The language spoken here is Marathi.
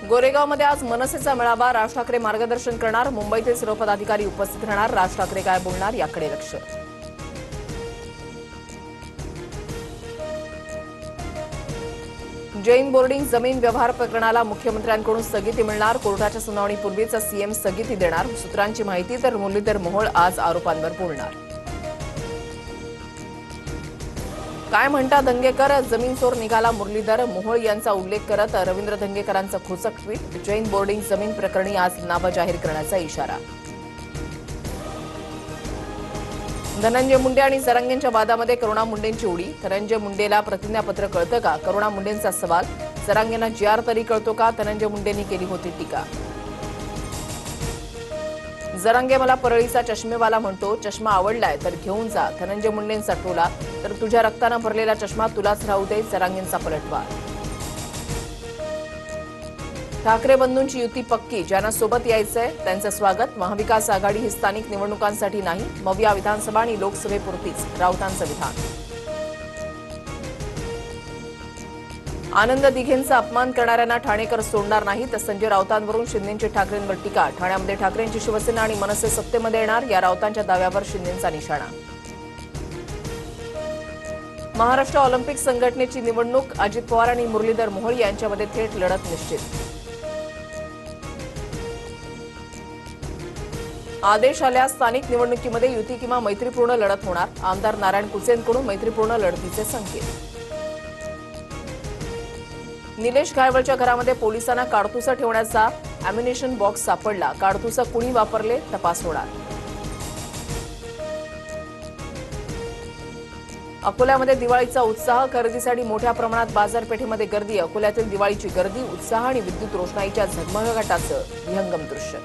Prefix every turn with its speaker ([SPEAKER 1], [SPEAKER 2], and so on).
[SPEAKER 1] गोरेगावमध्ये आज मनसेचा मेळावा, राज ठाकरे मार्गदर्शन करणार, मुंबईतील सर्व पदाधिकारी उपस्थित राहणार, राज ठाकरे काय बोलणार याकडे लक्ष. जैन बोर्डिंग जमीन व्यवहार प्रकरणाला मुख्यमंत्र्यांकडून स्थगिती मिळणार, कोर्टाच्या सुनावणीपूर्वीच सीएम स्थगिती देणार, सूत्रांची माहिती. तर मुरलीधर मोहोळ आज आरोपांवर बोलणार. काय म्हणता दंगेकर, जमीन चोर निघाला मुरलीधर, मोहोळ यांचा उल्लेख करत रवींद्र दंगेकरांचं खोचक ट्विट. जैन बोर्डिंग जमीन प्रकरणी आज नावं जाहीर करण्याचा इशारा. धनंजय मुंडे आणि जरांगेंच्या वादामध्ये करुणा मुंडेंची उडी, धनंजय मुंडेला प्रतिज्ञापत्र कळतं का, करुणा मुंडेंचा सवाल. जरांगेंना जीआर तरी कळतो का, धनंजय मुंडेंनी केली होती टीका. जरांगे मला परळीचा चष्मेवाला म्हणतो, चष्मा आवडलाय तर घेऊन जा, धनंजय मुंडेंचा टोला. तर तुझ्या रक्तानं भरलेला चष्मा तुलाच राहू दे, जरांगेंचा पलटवार. ठाकरे बंधूंची युती पक्की, ज्यांना सोबत यायचंय त्यांचं स्वागत. महाविकास आघाडी ही स्थानिक निवडणुकांसाठी नाही, मविया विधानसभा आणि लोकसभेपुरतीच, राऊतांचं विधान. आनंद दिघेंचा अपमान करणाऱ्यांना ठाणेकर सोडणार नाही, तर संजय राऊतांवरून शिंदेंची ठाकरेंवर टीका. ठाण्यामध्ये ठाकरेंची शिवसेना आणि मनसे सत्तेमध्ये येणार, या राऊतांच्या दाव्यावर शिंदेंचा निशाणा. महाराष्ट्र ऑलिम्पिक संघटनेची निवडणूक, अजित पवार आणि मुरलीधर मोहोळ यांच्यामध्ये थेट लढत निश्चित. आदेश आल्यास स्थानिक निवडणुकीमध्ये युती किंवा मैत्रीपूर्ण लढत होणार, आमदार नारायण कुचेंकडून मैत्रीपूर्ण लढतीचे संकेत. निलेश घायवळच्या घरामध्ये पोलिसांना काडतुसं ठेवण्याचा अॅम्युनिशन बॉक्स सापडला, काडतुसं कुणी वापरले तपास होणार. अकोल्यामध्ये दिवाळीचा उत्साह, खरेदीसाठी मोठ्या प्रमाणात बाजारपेठेमध्ये गर्दी. अकोल्यातील दिवाळीची गर्दी, उत्साह आणि विद्युत रोषणाईच्या झगमगाटाचं विहंगम दृश्य.